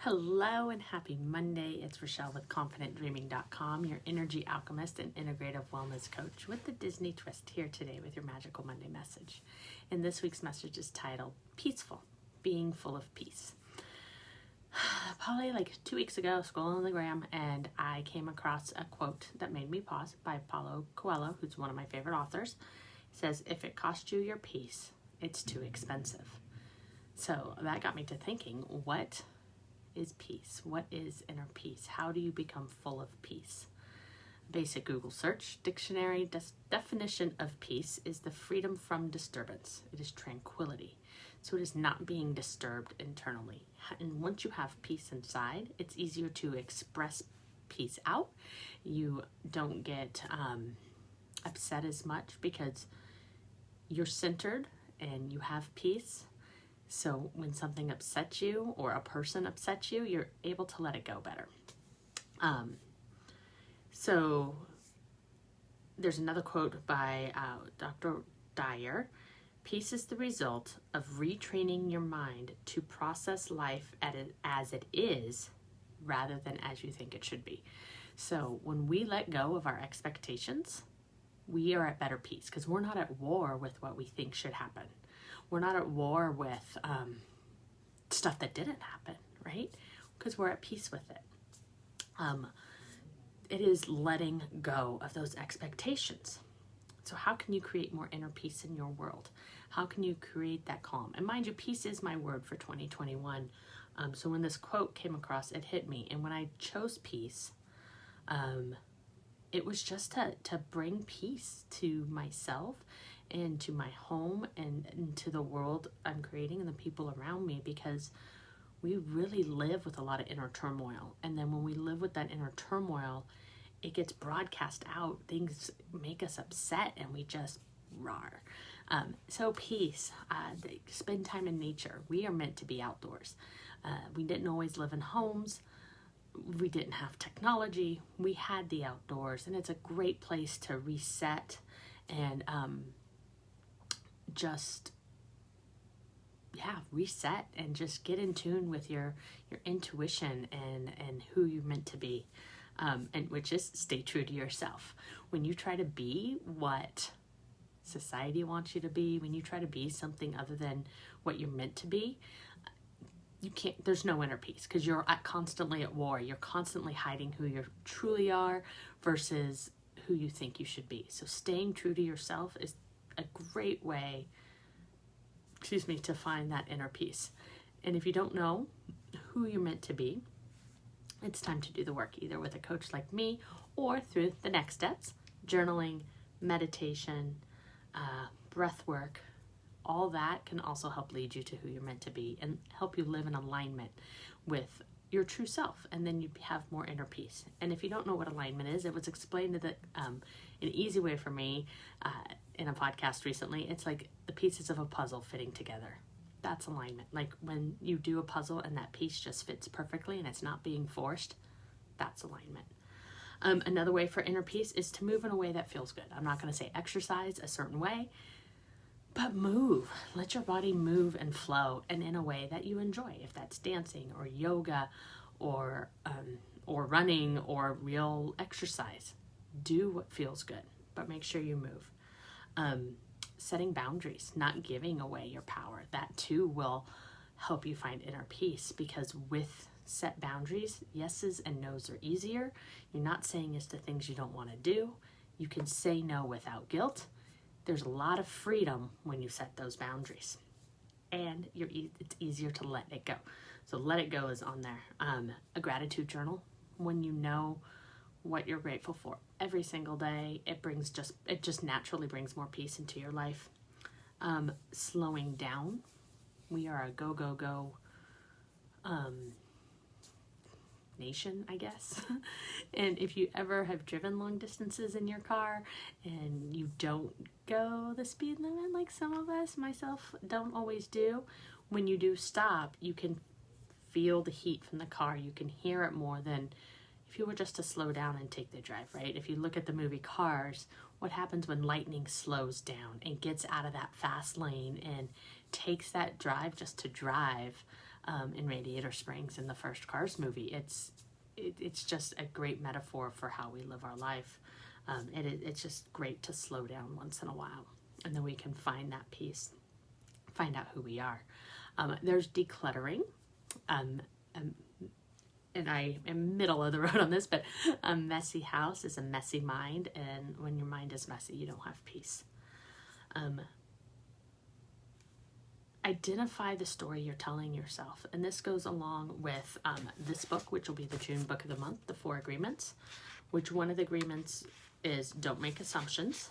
Hello and happy Monday. It's Rochelle with ConfidentDreaming.com, your energy alchemist and integrative wellness coach with the Disney twist here today with your Magical Monday message. And this week's message is titled Peaceful, Being Full of Peace. Probably like 2 weeks ago, scrolling on the gram, and I came across a quote that made me pause by Paulo Coelho, who's one of my favorite authors. It says, "If it costs you your peace, it's too expensive." So that got me to thinking, what is peace? What is inner peace? How do you become full of peace? Basic Google search, dictionary definition of peace is the freedom from disturbance. It is tranquility. So it is not being disturbed internally. And once you have peace inside, it's easier to express peace out. You don't get upset as much because you're centered and you have peace. So when something upsets you or a person upsets you, you're able to let it go better. So there's another quote by Dr. Dyer. Peace is the result of retraining your mind to process life as it is rather than as you think it should be. So when we let go of our expectations, we are at better peace because we're not at war with what we think should happen. We're not at war with stuff that didn't happen, right? Because we're at peace with it. It is letting go of those expectations. So how can you create more inner peace in your world? How can you create that calm? And mind you, peace is my word for 2021. So when this quote came across, it hit me. And when I chose peace, it was just to bring peace to myself and to my home and to the world I'm creating and the people around me, because we really live with a lot of inner turmoil. And then when we live with that inner turmoil, it gets broadcast out. Things make us upset and we just roar. So peace, spend time in nature. We are meant to be outdoors. We didn't always live in homes. We didn't have technology. We had the outdoors, and it's a great place to reset and reset and just get in tune with your intuition and who you're meant to be, and which is stay true to yourself. When you try to be what society wants you to be, when you try to be something other than what you're meant to be, you can't, there's no inner peace because you're constantly at war. You're constantly hiding who you truly are versus who you think you should be. So staying true to yourself is a great way, to find that inner peace. And if you don't know who you're meant to be, it's time to do the work, either with a coach like me or through the next steps: journaling, meditation, breath work. All that can also help lead you to who you're meant to be and help you live in alignment with your true self, and then you have more inner peace. And if you don't know what alignment is, it was explained in an easy way for me in a podcast recently. It's like the pieces of a puzzle fitting together. That's alignment. Like when you do a puzzle and that piece just fits perfectly and it's not being forced, that's alignment. Another way for inner peace is to move in a way that feels good. I'm not going to say exercise a certain way, but move. Let your body move and flow, and in a way that you enjoy. If that's dancing or yoga or running or real exercise, do what feels good, but make sure you move. Setting boundaries, not giving away your power. That too will help you find inner peace, because with set boundaries, yeses and nos are easier. You're not saying yes to things you don't want to do. You can say no without guilt. There's a lot of freedom when you set those boundaries, and it's easier to let it go. So let it go is on there. A gratitude journal, when you know what you're grateful for every single day, it just naturally brings more peace into your life. Slowing down. We are a go nation, I guess. And if you ever have driven long distances in your car and you don't go the speed limit like some of us, myself, don't always do, when you do stop, you can feel the heat from the car. You can hear it more than if you were just to slow down and take the drive, right? If you look at the movie Cars, what happens when lightning slows down and gets out of that fast lane and takes that drive just to drive, in Radiator Springs in the first Cars movie. It's just a great metaphor for how we live our life. It's just great to slow down once in a while, and then we can find that peace, find out who we are. There's decluttering, and I am middle of the road on this, but a messy house is a messy mind, and when your mind is messy, you don't have peace. Identify the story you're telling yourself, and this goes along with this book, which will be the June book of the month, the 4 agreements, which one of the agreements is don't make assumptions,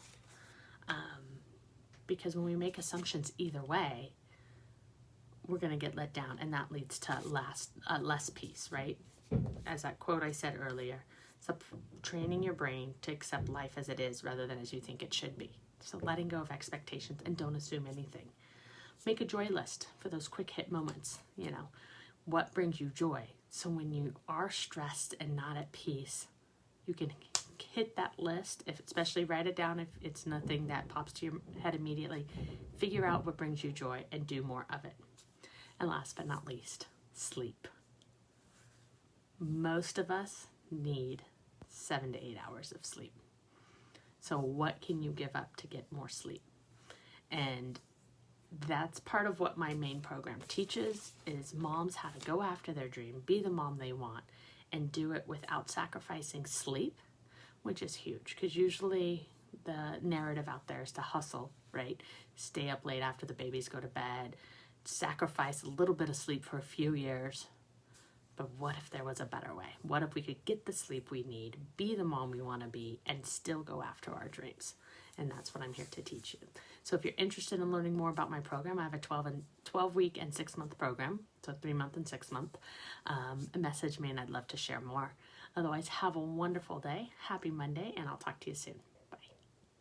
because when we make assumptions either way, we're going to get let down, and that leads to less peace, right? As that quote I said earlier, it's training your brain to accept life as it is rather than as you think it should be. So letting go of expectations and don't assume anything. Make a joy list for those quick hit moments. What brings you joy? So when you are stressed and not at peace, you can hit that list, especially write it down if it's nothing that pops to your head immediately. Figure out what brings you joy and do more of it. And last but not least, sleep. Most of us need 7 to 8 hours of sleep. So what can you give up to get more sleep? And that's part of what my main program teaches, is moms how to go after their dream, be the mom they want, and do it without sacrificing sleep, which is huge, because usually the narrative out there is to hustle, right? Stay up late after the babies go to bed, sacrifice a little bit of sleep for a few years. But what if there was a better way? What if we could get the sleep we need, be the mom we want to be, and still go after our dreams? And that's what I'm here to teach you. So if you're interested in learning more about my program, I have a 12-week and 6-month program, so 3-month and 6-month. Message me and I'd love to share more. Otherwise, have a wonderful day. Happy Monday, and I'll talk to you soon.